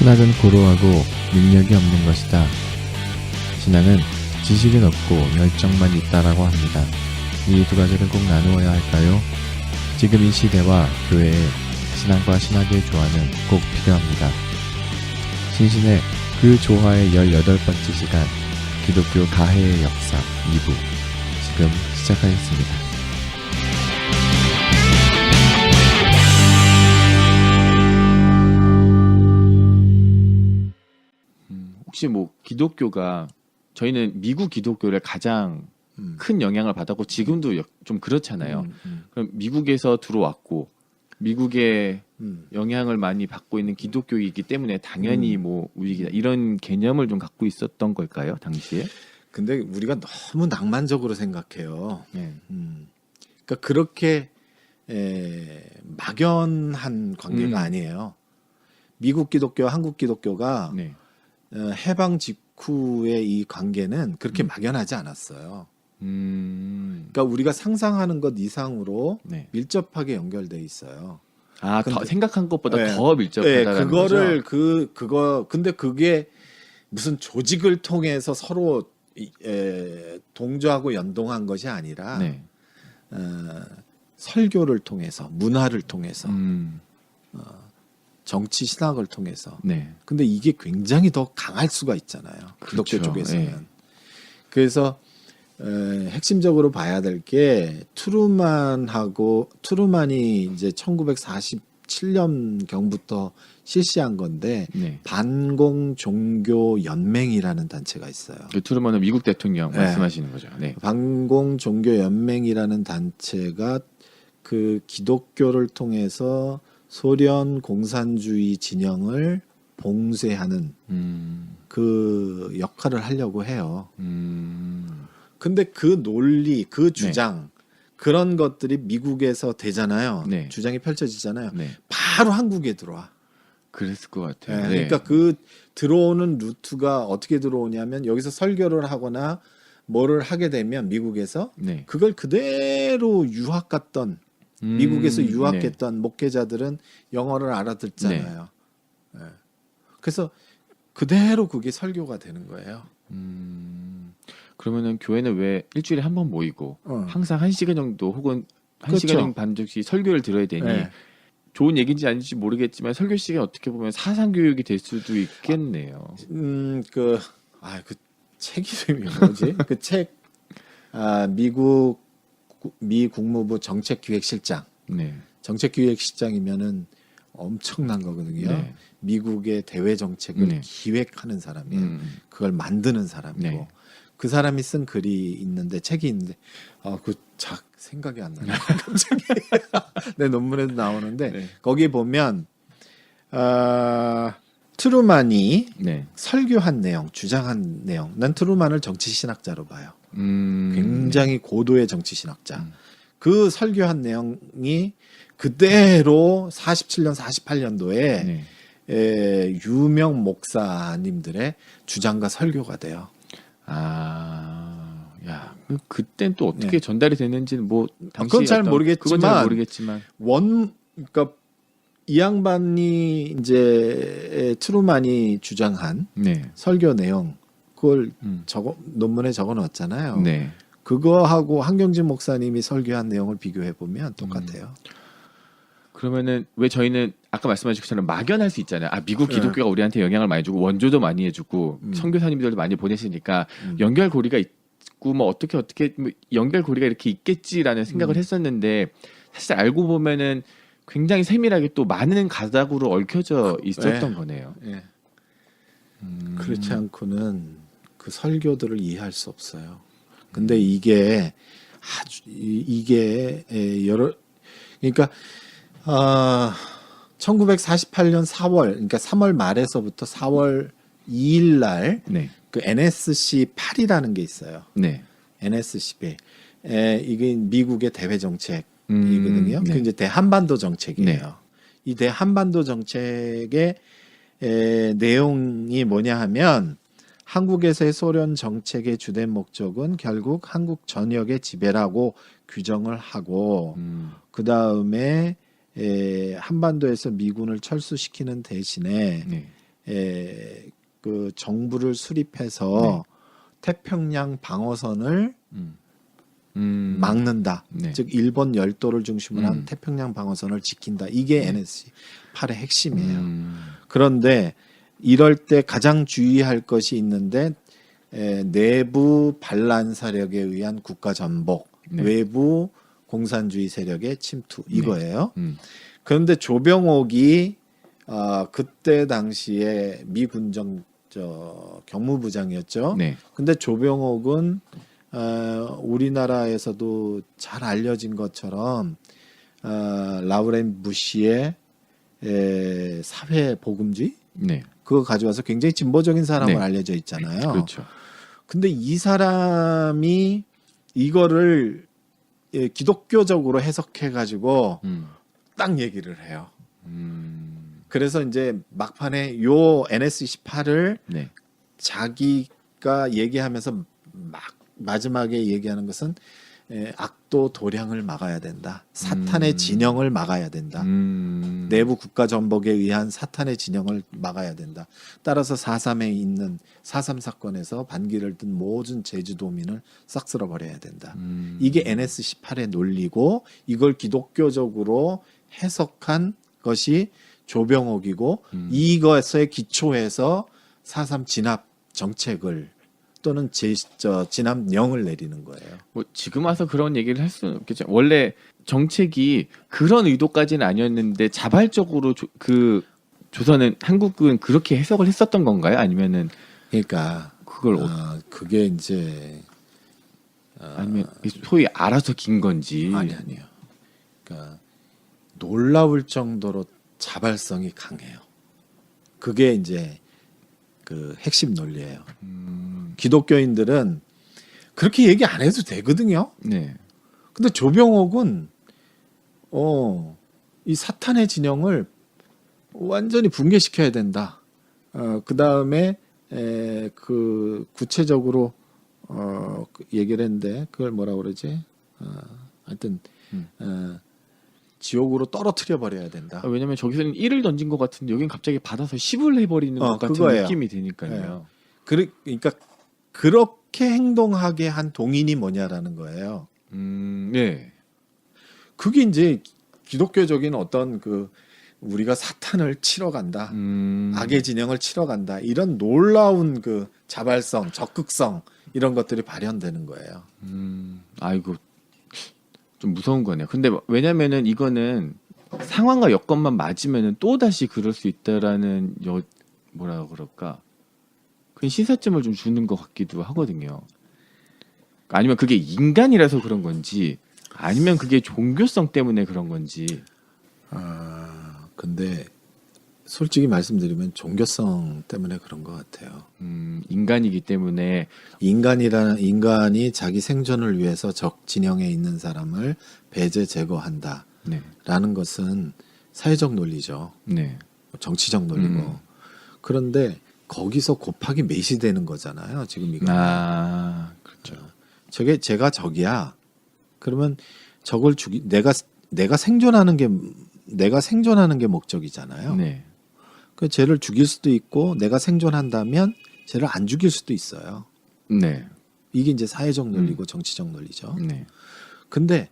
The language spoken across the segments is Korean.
신학은 고루하고 능력이 없는 것이다. 신앙은 지식은 없고 열정만 있다라고 합니다. 이 두 가지를 꼭 나누어야 할까요? 지금 이 시대와 교회에 신앙과 신학의 조화는 꼭 필요합니다. 신신의 그 조화의 18번째 시간, 기독교 가해의 역사 2부 지금 시작하겠습니다. 혹시 뭐 기독교가 저희는 미국 기독교를 가장 큰 영향을 받았고 지금도 좀 그렇잖아요. 그럼 미국에서 들어왔고 미국의 영향을 많이 받고 있는 기독교이기 때문에 당연히 뭐 우리가 이런 개념을 좀 갖고 있었던 걸까요, 당시에? 근데 우리가 너무 낭만적으로 생각해요. 네. 그러니까 그렇게 막연한 관계가 아니에요. 미국 기독교, 한국 기독교가 네. 해방 직후의 이 관계는 그렇게 막연하지 않았어요. 그러니까 우리가 상상하는 것 이상으로 네. 밀접하게 연결돼 있어요. 아, 더 생각한 것보다 네. 더 밀접하다는 그거를 거죠? 근데 그게 무슨 조직을 통해서 서로 동조하고 연동한 것이 아니라 네. 설교를 통해서, 문화를 통해서, 정치 신학을 통해서. 네. 근데 이게 굉장히 더 강할 수가 있잖아요. 그렇죠. 기독교 쪽에서는. 네. 그래서 핵심적으로 봐야 될 게 트루만이 이제 1947년 경부터 실시한 건데 네. 반공 종교 연맹이라는 단체가 있어요. 그 트루먼은 미국 대통령 네. 말씀하시는 거죠. 네. 반공 종교 연맹이라는 단체가 그 기독교를 통해서 소련 공산주의 진영을 봉쇄하는 그 역할을 하려고 해요. 근데 그 논리, 그 주장, 그런 것들이 미국에서 되잖아요. 네. 주장이 펼쳐지잖아요. 네. 바로 한국에 들어와. 그랬을 것 같아요. 네. 네. 그러니까 그 들어오는 루트가 어떻게 들어오냐면 여기서 설교를 하거나 뭐를 하게 되면 미국에서 네. 그걸 그대로 유학 갔던 미국에서 유학했던 목회자들은 영어를 알아듣잖아요. 네. 그래서 그대로 그게 설교가 되는 거예요. 그러면은 교회는 왜 일주일에 한 번 모이고 항상 1시간 정도 혹은 1시간 그렇죠. 반 정도씩 설교를 들어야 되니 네. 좋은 얘기인지 아닌지 모르겠지만 설교 시간이 어떻게 보면 사상 교육이 될 수도 있겠네요. 그 책 이름이 뭐지? 그 책, 미 국무부 정책기획실장. 네. 정책기획실장이면은 엄청난 거거든요. 네. 미국의 대외 정책을 네. 기획하는 사람이에요. 그걸 만드는 사람이고. 네. 그 사람이 쓴 글이 있는데, 책이 있는데, 생각이 안 나네. 갑자기. 내 논문에도 나오는데, 네. 거기 보면, 트루만이 네. 설교한 내용, 주장한 내용. 난 트루만을 정치신학자로 봐요. 굉장히 고도의 정치신학자. 그 설교한 내용이 그대로 47년, 48년도에 네. 유명 목사님들의 주장과 설교가 돼요. 야, 그땐 또 어떻게 전달이 됐는지는 뭐 당시 그건 잘 모르겠지만, 그러니까 이 양반이 이제 트루만이 주장한 네. 설교 내용 그걸 논문에 적어놨잖아요. 네. 그거하고 한경진 목사님이 설교한 내용을 비교해 보면 똑같아요. 그러면은 왜 저희는 아까 말씀하신 것처럼 막연할 수 있잖아요. 미국 기독교가 우리한테 영향을 많이 주고 원조도 많이 해주고 선교사님들도 많이 보내시니까 연결고리가 있고 뭐 어떻게 뭐 연결고리가 이렇게 있겠지라는 생각을 했었는데 사실 알고 보면은 굉장히 세밀하게 또 많은 가닥으로 얽혀져 있었던 거네요. 네. 그렇지 않고는 그 설교들을 이해할 수 없어요. 근데 이게 그러니까 1948년 4월, 그러니까 3월 말에서부터 4월 2일 날 그 NSC 8이라는 게 있어요. 네. NSC 8. 이게 미국의 대외 정책이거든요. 그 이제 대한반도 정책이에요. 네. 이 대한반도 정책의 내용이 뭐냐 하면 한국에서의 소련 정책의 주된 목적은 결국 한국 전역의 지배라고 규정을 하고 그 다음에 한반도에서 미군을 철수시키는 대신에 그 정부를 수립해서 태평양 방어선을 막는다. 네. 즉 일본 열도를 중심으로 한 음. 태평양 방어선을 지킨다. 이게 네. NSC8의 핵심이에요. 그런데 이럴 때 가장 주의할 것이 있는데 내부 반란 세력에 의한 국가 전복, 네. 외부 공산주의 세력의 침투 이거예요. 그런데 조병옥이 그때 당시에 미 군정 경무부장이었죠. 네. 근데 조병옥은 우리나라에서도 잘 알려진 것처럼 라우렌 부시의 사회 복음주의 네. 그거 가져와서 굉장히 진보적인 사람으로 네. 알려져 있잖아요. 그렇죠. 근데 이 사람이 이거를 기독교적으로 해석해 가지고 딱 얘기를 해요. 그래서 이제 막판에 요 NSC8을 네. 자기가 얘기하면서 마지막에 얘기하는 것은 악도 도량을 막아야 된다. 사탄의 진영을 막아야 된다. 내부 국가 전복에 의한 사탄의 진영을 막아야 된다. 따라서 4.3에 있는 4.3 사건에서 반기를 든 모든 제주도민을 싹 쓸어버려야 된다. 이게 NSC8의 논리고 이걸 기독교적으로 해석한 것이 조병옥이고 이것에 기초해서 4.3 진압 정책을 또는 진압령을 내리는 거예요. 뭐 지금 와서 그런 얘기를 할 수는 없겠죠. 원래 정책이 그런 의도까지는 아니었는데 자발적으로 그 조선은 한국은 그렇게 해석을 했었던 건가요? 아니면은 그러니까 그걸 그게 이제 아니면 소위 알아서 긴 건지 아니에요. 그러니까 놀라울 정도로 자발성이 강해요. 그게 이제 그 핵심 논리예요. 기독교인들은 그렇게 얘기 안 해도 되거든요. 네. 근데 조병옥은 이 사탄의 진영을 완전히 붕괴시켜야 된다. 그 다음에 그 구체적으로 그 얘기를 했는데 그걸 뭐라 그러지? 하여튼 지옥으로 떨어뜨려 버려야 된다. 왜냐면 저기서는 1을 던진 것 같은데 여긴 갑자기 받아서 10을 해버리는 것 같은 그거예요. 느낌이 드니까요. 그러니까 그렇게 행동하게 한 동인이 뭐냐라는 거예요. 네. 그게 이제 기독교적인 어떤 그 우리가 사탄을 치러 간다. 악의 진영을 치러 간다. 이런 놀라운 그 자발성, 적극성 이런 것들이 발현되는 거예요. 아이고 좀 무서운 거네요. 근데 왜냐면은 이거는 상황과 여건만 맞으면은 또 다시 그럴 수 있다라는 뭐라 그럴까? 그 시사점을 좀 주는 것 같기도 하거든요. 아니면 그게 인간이라서 그런 건지, 아니면 그게 종교성 때문에 그런 건지. 근데 솔직히 말씀드리면 종교성 때문에 그런 것 같아요. 인간이기 때문에 인간이 자기 생존을 위해서 적 진영에 있는 사람을 배제 제거한다라는 네. 것은 사회적 논리죠. 네. 정치적 논리고. 그런데 거기서 곱하기 몇이 되는 거잖아요. 지금 이거. 그렇죠. 저게 제가 적이야. 그러면 적을 내가 생존하는 게 목적이잖아요. 네. 그 쟤를 죽일 수도 있고 내가 생존한다면 쟤를 안 죽일 수도 있어요. 네. 이게 이제 사회적 논리고 정치적 논리죠. 네. 근데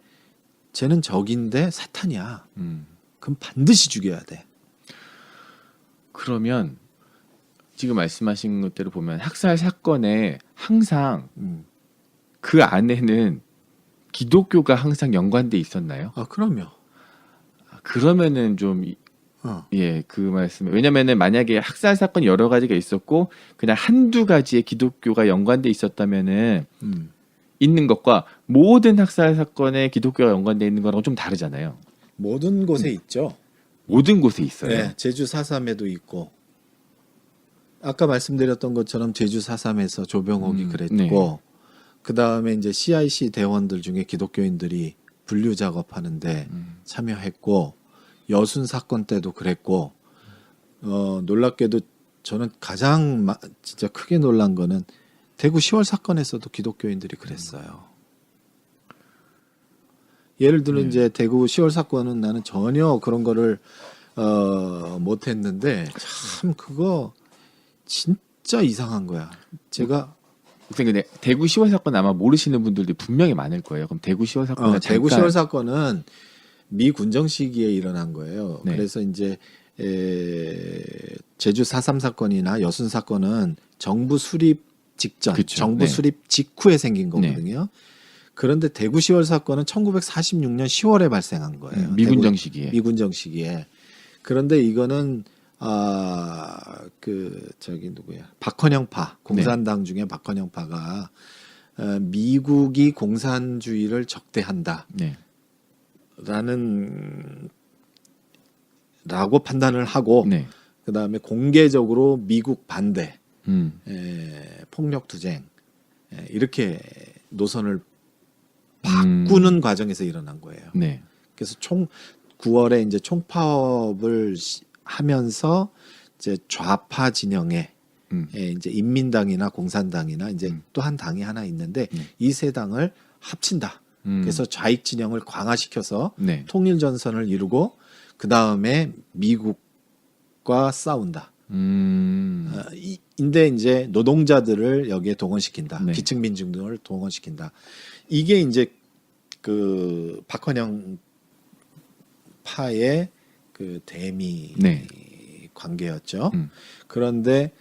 쟤는 적인데 사탄이야. 그럼 반드시 죽여야 돼. 그러면 지금 말씀하신 것대로 보면 학살 사건에 항상 그 안에는 기독교가 항상 연관돼 있었나요? 그럼요. 그러면은 좀 그 말씀. 왜냐면은 만약에 학살 사건 여러 가지가 있었고 그냥 한두 가지의 기독교가 연관돼 있었다면은 있는 것과 모든 학살 사건에 기독교가 연관돼 있는 거랑 좀 다르잖아요. 모든 곳에 있죠. 모든 곳에 있어요. 네, 제주 4.3에도 있고 아까 말씀드렸던 것처럼 제주 4.3에서 조병옥이 그랬고 네. 그 다음에 이제 CIC 대원들 중에 기독교인들이 분류 작업하는데 참여했고 여순 사건 때도 그랬고 놀랍게도 저는 가장 진짜 크게 놀란 거는 대구 10월 사건에서도 기독교인들이 그랬어요. 예를 들어 이제 대구 10월 사건은 나는 전혀 그런 거를 못했는데 참 그거 진짜 이상한 거야. 제가 근데 대구 10월 사건 아마 모르시는 분들도 분명히 많을 거예요. 그럼 대구 10월 사건 대구 10월 사건은 미 군정 시기에 일어난 거예요. 네. 그래서 이제 제주 4.3 사건이나 여순 사건은 정부 수립 직전, 그쵸. 정부 네. 수립 직후에 생긴 거거든요. 그런데 대구 10월 사건은 1946년 10월에 발생한 거예요. 미군정 시기에. 미군정 시기에. 그런데 이거는 누구야? 박헌영파, 공산당 중에 박헌영파가 미국이 공산주의를 적대한다. 네. 라고 판단을 하고 네. 그다음에 공개적으로 미국 반대, 음. 폭력 투쟁 이렇게 노선을 바꾸는 과정에서 일어난 거예요. 네. 그래서 9월에 이제 총파업을 하면서 이제 좌파 진영에 이제 인민당이나 공산당이나 이제 또 한 당이 하나 있는데 이 세 당을 합친다. 그래서 좌익 진영을 강화시켜서 네. 통일 전선을 이루고 그 다음에 미국과 싸운다. 인데 이제 노동자들을 여기에 동원시킨다. 네. 기층 민중들을 동원시킨다. 이게 이제 그 박헌영 파의 그 대미 네. 관계였죠. 그런데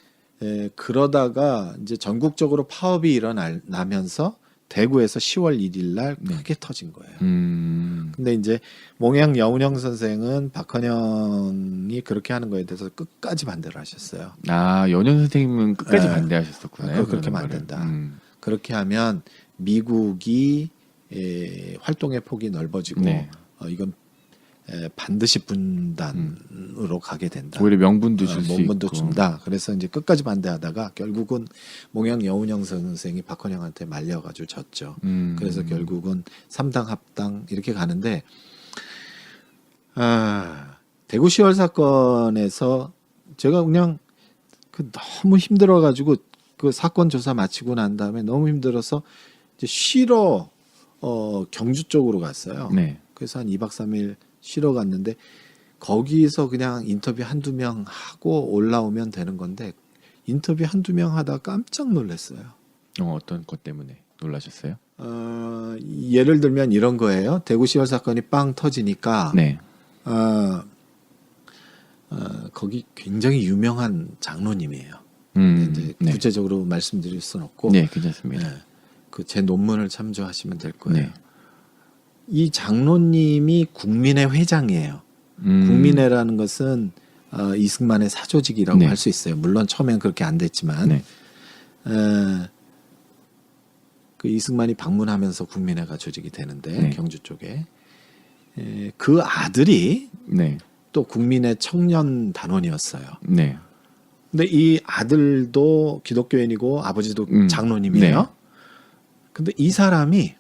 그러다가 이제 전국적으로 파업이 일어나면서 대구에서 10월 1일 날 크게 터진 거예요. 근데 이제 몽양 여운형 선생은 박헌영이 그렇게 하는 거에 대해서 끝까지 반대를 하셨어요. 아, 연영 선생님은 끝까지 네. 반대하셨었구나요. 그렇게 하면 안 된다. 그렇게 하면 미국이 활동의 폭이 넓어지고 네. 이건 반드시 분단으로 가게 된다. 오히려 명분도 줄 수 있고. 명분도 준다. 그래서 이제 끝까지 반대하다가 결국은 몽양 여운형 선생이 박헌영한테 말려가지고 졌죠. 그래서 결국은 3당 합당 이렇게 가는데 대구 10월 사건에서 제가 그냥 너무 힘들어가지고 그 사건 조사 마치고 난 다음에 너무 힘들어서 이제 쉬러 경주 쪽으로 갔어요. 네. 그래서 한 2박 3일 쉬러 갔는데 거기서 그냥 인터뷰 한두 명 하고 올라오면 되는 건데 인터뷰 한두 명 하다 깜짝 놀랐어요. 어떤 것 때문에 놀라셨어요? 예를 들면 이런 거예요. 대구 10월 사건이 빵 터지니까 네. 거기 굉장히 유명한 장로님이에요. 이제 네. 구체적으로 말씀드릴 수는 없고 네, 괜찮습니다. 그 제 논문을 참조하시면 될 거예요. 네. 이 장로님이 국민회 회장이에요. 국민회라는 것은 이승만의 사조직이라고 네. 할 수 있어요. 물론 처음엔 그렇게 안 됐지만 네. 그 이승만이 방문하면서 국민회가 조직이 되는데 네. 경주 쪽에 그 아들이 네. 또 국민회 청년 단원이었어요. 네. 근데 이 아들도 기독교인이고 아버지도 장로님이에요. 네. 근데 이 사람이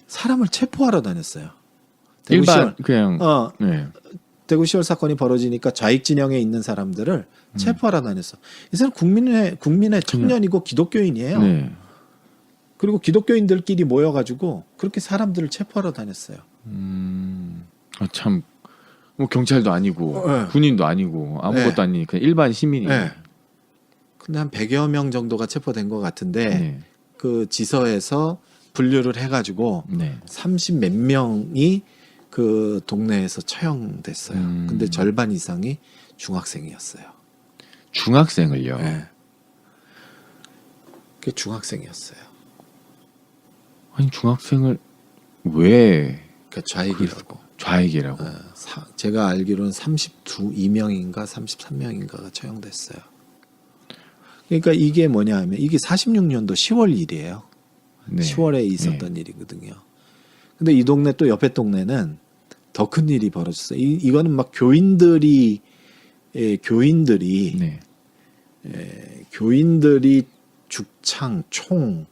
사람을 체포하러 다녔어요. 일반 그냥 네. 대구 10월 사건이 벌어지니까 좌익 진영에 있는 사람들을 체포하러 다녔어. 이 사람 국민의 청년이고 기독교인이에요. 네. 그리고 기독교인들끼리 모여가지고 그렇게 사람들을 체포하러 다녔어요. 참, 뭐 경찰도 아니고 네. 군인도 아니고 아무것도 네. 아닌 그냥 일반 시민이. 네. 근데 한 100여 명 정도가 체포된 것 같은데 네. 그 지서에서 분류를 해가지고 네. 30 몇 명이 그 동네에서 처형됐어요. 근데 절반 이상이 중학생이었어요. 중학생을요. 네. 그게 중학생이었어요. 아니 중학생을 왜 그 좌익이라고. 좌익이라고? 제가 알기로는 32명인가 33명인가가 처형됐어요. 그러니까 이게 뭐냐 하면 이게 46년도 10월 일이에요. 네. 10월에 있었던 일이거든요. 근데 이 동네 또 옆에 동네는 더 큰 일이 벌어졌어요. 이거는 막 교인들이 네. 교인들이 죽창, 총,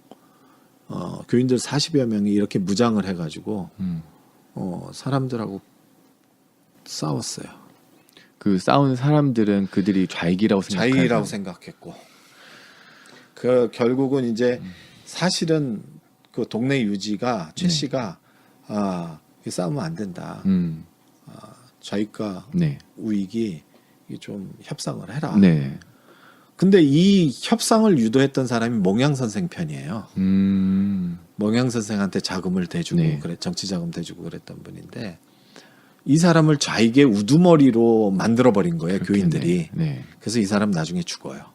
교인들 40여 명이 이렇게 무장을 해가지고 사람들하고 싸웠어요. 그 싸우는 사람들은 그들이 좌익이라고 생각하는 자익이라고 생각했고, 그 결국은 이제 사실은 그 동네 유지가 최 씨가 싸우면 안 된다. 좌익과 네. 우익이 좀 협상을 해라. 네. 근데 이 협상을 유도했던 사람이 몽양 선생 편이에요. 몽양 선생한테 자금을 대주고 네. 그래 정치 자금 대주고 그랬던 분인데 이 사람을 좌익의 우두머리로 만들어 버린 거예요, 교인들이. 네. 그래서 이 사람 나중에 죽어요.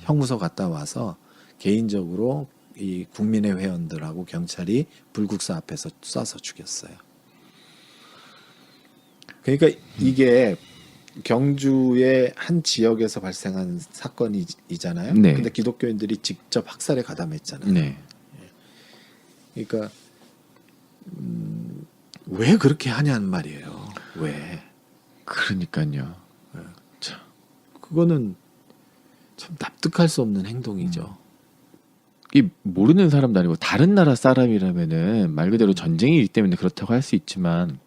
형무소 갔다 와서 개인적으로 이 국민의 회원들하고 경찰이 불국사 앞에서 쏴서 죽였어요. 그러니까 이게 경주의 한 지역에서 발생한 사건이잖아요. 네. 근데 기독교인들이 직접 학살에 가담했잖아요. 네. 그러니까 왜 그렇게 하냐는 말이에요. 왜? 그러니까요. 참. 그거는 참 납득할 수 없는 행동이죠. 이 모르는 사람도 아니고 다른 나라 사람이라면은 말 그대로 전쟁이기 때문에 그렇다고 할 수 있지만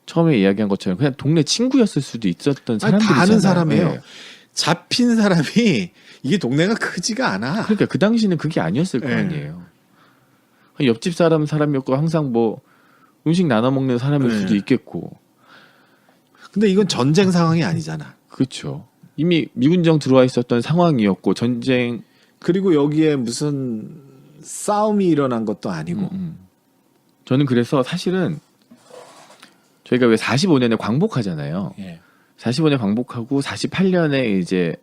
처음에 이야기한 것처럼 그냥 동네 친구였을 수도 있었던 아니, 사람들이잖아요. 다 아는 사람이에요. 네. 잡힌 사람이 이게 동네가 크지가 않아. 그러니까 그 당시는 그게 아니었을 거 네. 아니에요. 옆집 사람이었고 항상 뭐 음식 나눠 먹는 사람일 네. 수도 있겠고. 근데 이건 전쟁 상황이 아니잖아. 그렇죠. 이미 미군정 들어와 있었던 상황이었고 전쟁 그리고 여기에 무슨 싸움이 일어난 것도 아니고. 저는 그래서 사실은 저희가 왜 45년에 광복하잖아요. 예. 45년 광복하고 48년에 이제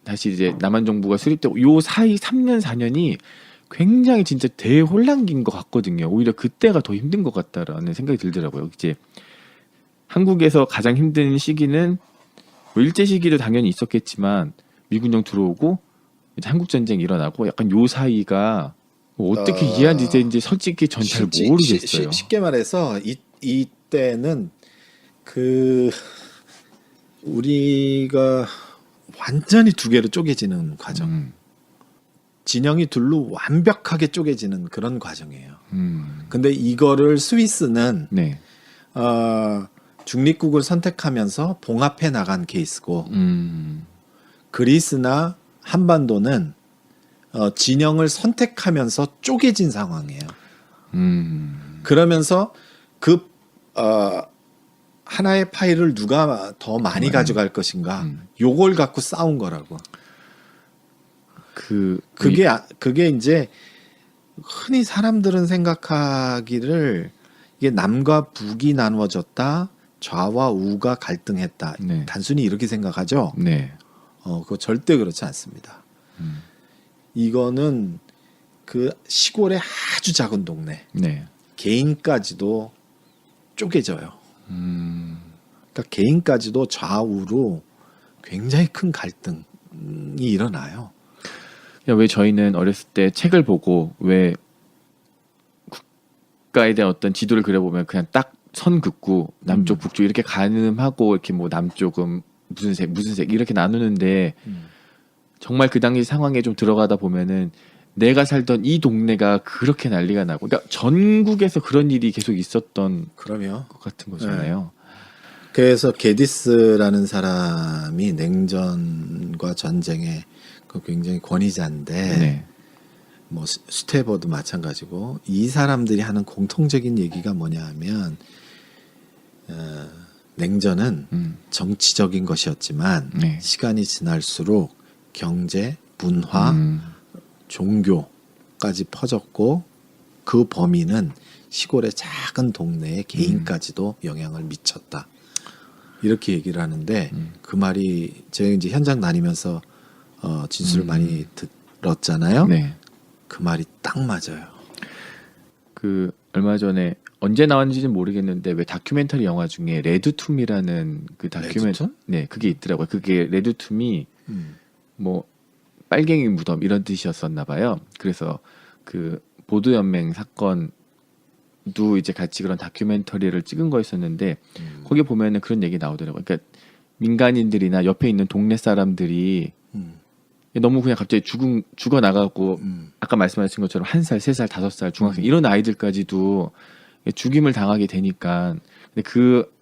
다시 이제 남한 정부가 수립되고 요 사이 3년 4년이 굉장히 진짜 대혼란기인 것 같거든요. 오히려 그때가 더 힘든 것 같다라는 생각이 들더라고요. 이제 한국에서 가장 힘든 시기는 뭐 일제 시기도 당연히 있었겠지만 미군정 들어오고 이제 한국 전쟁이 일어나고 약간 요 사이가 뭐 어떻게 이해하는지 이제 솔직히 전 잘 모르겠어요. 쉽게 말해서 이때는 그 우리가 완전히 두 개로 쪼개지는 과정. 진영이 둘로 완벽하게 쪼개지는 그런 과정이에요. 근데 이거를 스위스는 네. 중립국을 선택하면서 봉합해 나간 케이스고 그리스나 한반도는 진영을 선택하면서 쪼개진 상황이에요. 그러면서 그 하나의 파일을 누가 더 많이 가져갈 것인가 요걸 갖고 싸운 거라고. 그게 이제 흔히 사람들은 생각하기를 이게 남과 북이 나누어졌다, 좌와 우가 갈등했다. 네. 단순히 이렇게 생각하죠. 네. 그거 절대 그렇지 않습니다. 이거는 그 시골의 아주 작은 동네, 네. 개인까지도 쪼개져요. 그러니까 개인까지도 좌우로 굉장히 큰 갈등이 일어나요. 왜 저희는 어렸을 때 책을 보고 왜 국가에 대한 어떤 지도를 그려보면 그냥 딱 선 긋고 남쪽 북쪽 이렇게 가늠하고 이렇게 뭐 남쪽은 무슨 색 이렇게 나누는데 정말 그 당시 상황에 좀 들어가다 보면은 내가 살던 이 동네가 그렇게 난리가 나고 그러니까 전국에서 그런 일이 계속 있었던 그러면 것 같은 거잖아요. 그래서 게디스라는 사람이 냉전과 전쟁의 그 굉장히 권위자인데 네. 뭐 스테버도 마찬가지고 이 사람들이 하는 공통적인 얘기가 뭐냐 하면 냉전은 정치적인 것이었지만 네. 시간이 지날수록 경제, 문화, 종교까지 퍼졌고 그 범위는 시골의 작은 동네의 개인까지도 영향을 미쳤다. 이렇게 얘기를 하는데 그 말이 제가 이제 현장 다니면서 진술을 많이 들었잖아요. 네. 그 말이 딱 맞아요. 그 얼마 전에 언제 나왔는지는 모르겠는데 왜 다큐멘터리 영화 중에 레드툼이라는 그 레드툼? 네, 그게 있더라고요. 그게 레드툼이 뭐 빨갱이 무덤 이런 뜻이었었나 봐요. 그래서 그 보도 연맹 사건도 이제 같이 그런 다큐멘터리를 찍은 거였었는데 거기 보면은 그런 얘기 나오더라고요. 그러니까 민간인들이나 옆에 있는 동네 사람들이 너무 그냥 갑자기 죽어 나가고 아까 말씀하신 것처럼 1살, 3살, 5살 중학생 이런 아이들까지도 죽임을 당하게 되니까 근데 그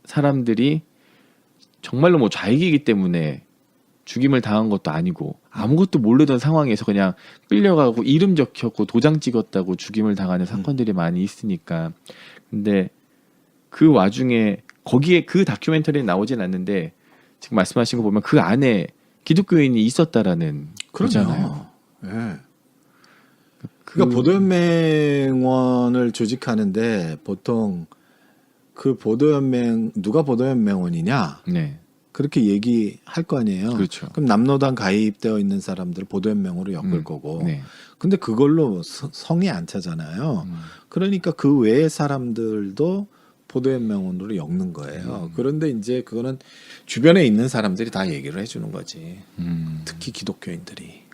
사람들이 정말로 뭐 좌익이기 때문에 죽임을 당한 것도 아니고 아무것도 모르던 상황에서 그냥 끌려가고 이름 적혔고 도장 찍었다고 죽임을 당하는 사건들이 많이 있으니까 근데 그 와중에 거기에 그 다큐멘터리에 나오진 않는데 지금 말씀하신 거 보면 그 안에 기독교인이 있었다라는 거잖아요. 예. 그러니까 보도연맹원을 조직하는데 보통 그 보도연맹 누가 보도연맹원이냐 네, 그렇게 얘기할 거 아니에요. 그렇죠. 그럼 남노당 가입되어 있는 사람들 보도연맹으로 엮을 거고. 네. 근데 그걸로 성이 안 차잖아요. 그러니까 그 외의 사람들도 보도연맹원으로 엮는 거예요. 그런데 이제 그거는 주변에 있는 사람들이 다 얘기를 해주는 거지. 특히 기독교인들이.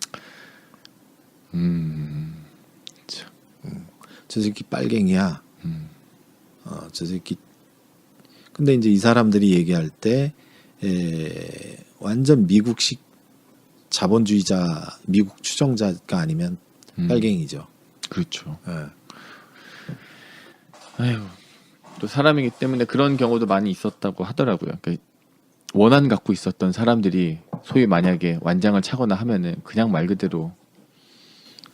참. 저 새끼 빨갱이야. 저 새끼. 근데 이제 이 사람들이 얘기할 때 완전 미국식 자본주의자, 미국 추종자가 아니면 빨갱이죠. 그렇죠. 예. 아유, 또 사람이기 때문에 그런 경우도 많이 있었다고 하더라고요. 그러니까 원한 갖고 있었던 사람들이 소위 만약에 완장을 차거나 하면은 그냥 말 그대로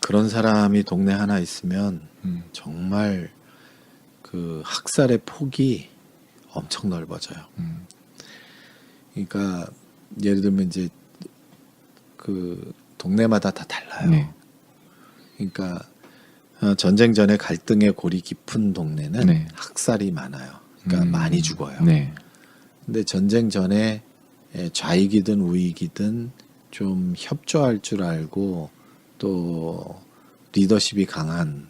그런 사람이 동네 하나 있으면 정말 그 학살의 폭이 엄청 넓어져요. 그러니까 예를 들면 이제 그 동네마다 다 달라요. 네. 그러니까 전쟁 전에 갈등의 골이 깊은 동네는 네. 학살이 많아요. 그러니까 많이 죽어요. 네. 근데 전쟁 전에 좌익이든 우익이든 좀 협조할 줄 알고 또 리더십이 강한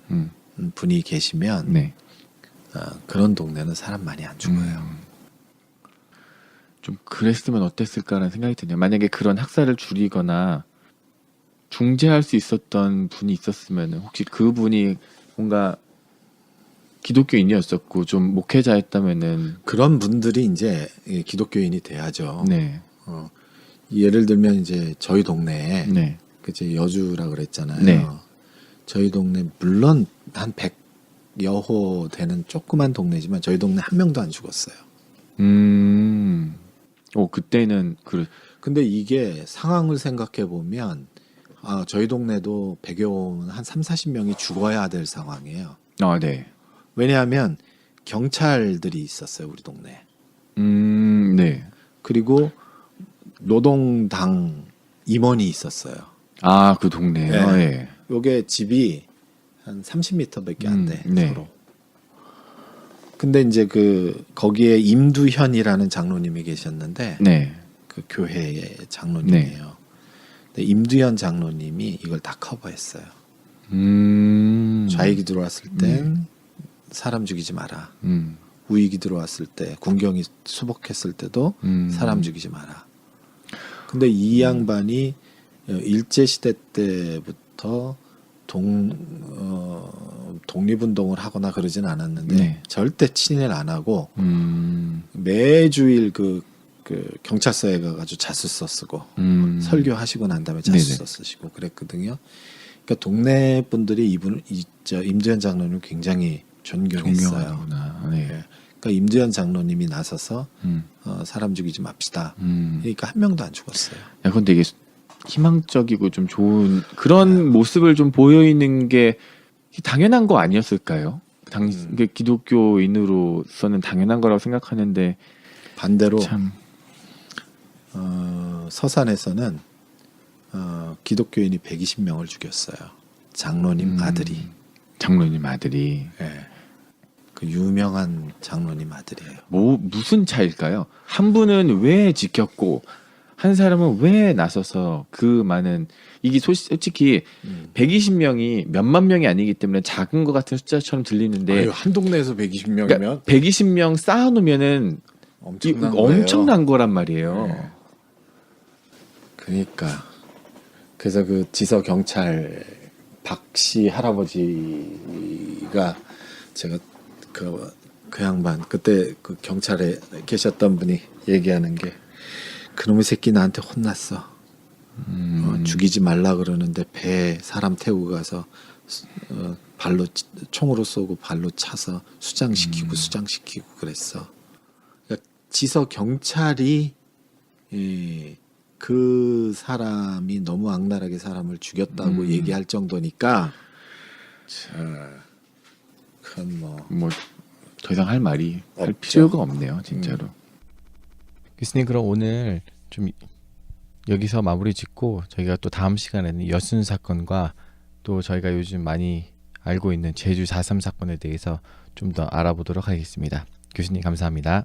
분이 계시면 네. 그런 동네는 사람 많이 안 죽어요. 좀 그랬으면 어땠을까라는 생각이 드네요. 만약에 그런 학살을 줄이거나 중재할 수 있었던 분이 있었으면 혹시 그분이 뭔가 기독교인이었었고 좀 목회자였다면은 그런 분들이 이제 기독교인이 돼야죠. 네. 예를 들면 이제 저희 동네에 네. 그제 여주라 그랬잖아요. 네. 저희 동네 물론 한 100여 되는 조그만 동네지만 저희 동네 한 명도 안 죽었어요. 그때는 근데 이게 상황을 생각해 보면 저희 동네도 100여 한 3, 40명이 죽어야 될 상황이에요. 네. 왜냐하면 경찰들이 있었어요, 우리 동네에. 네. 그리고 노동당 임원이 있었어요. 그 동네요. 네. 예. 요게 집이 한 30m밖에 안 돼, 네. 서로. 근데 이제 거기에 임두현이라는 장로님이 계셨는데 네. 그 교회의 장로님이에요. 근데 임두현 장로님이 이걸 다 커버했어요. 좌익이 들어왔을 땐 사람 죽이지 마라. 우익이 들어왔을 때 군경이 수복했을 때도 사람 죽이지 마라. 근데 이 양반이 일제시대 때부터 독립운동을 하거나 그러진 않았는데 네. 절대 친일 안 하고 매주일 그 경찰서에 가가지고 자수서 쓰고 설교하시고 난 다음에 자수서 쓰시고 그랬거든요. 그러니까 동네 분들이 임두현 장로님 굉장히 존경했어요. 존경하구나. 네. 그러니까 임두현 장로님이 나서서 사람 죽이지 맙시다. 그러니까 한 명도 안 죽었어요. 야, 근데 이게 희망적이고 좀 좋은 그런 모습을 좀 보여있는 게 당연한 거 아니었을까요? 이게 기독교인으로서는 당연한 거라고 생각하는데 반대로 참 서산에서는 기독교인이 120명을 죽였어요. 장로님 아들이. 장로님 아들이. 예. 그 유명한 장로님 아들이에요. 무슨 차일까요? 한 분은 왜 지켰고 한 사람은 왜 나서서 그 많은 이게 솔직히 120명이 몇만 명이 아니기 때문에 작은 것 같은 숫자처럼 들리는데 아유, 한 동네에서 120명이면 그러니까 120명 쌓아놓으면은 엄청난 거란 말이에요. 네. 그러니까 그래서 그 지서 경찰 박씨 할아버지가 제가 그 양반 그때 그 경찰에 계셨던 분이 얘기하는 게 그놈의 새끼 나한테 혼났어. 죽이지 말라 그러는데 배에 사람 태우고 가서 발로 총으로 쏘고 발로 차서 수장시키고 그랬어. 그러니까 지서 경찰이 그 사람이 너무 악랄하게 사람을 죽였다고 얘기할 정도니까 그건 뭐 더 이상 할 말이 할 필요가 없네요, 진짜로. 교수님, 그럼 오늘 좀 여기서 마무리 짓고 저희가 또 다음 시간에는 여순 사건과 또 저희가 요즘 많이 알고 있는 제주 4.3 사건에 대해서 좀 더 알아보도록 하겠습니다. 교수님 감사합니다.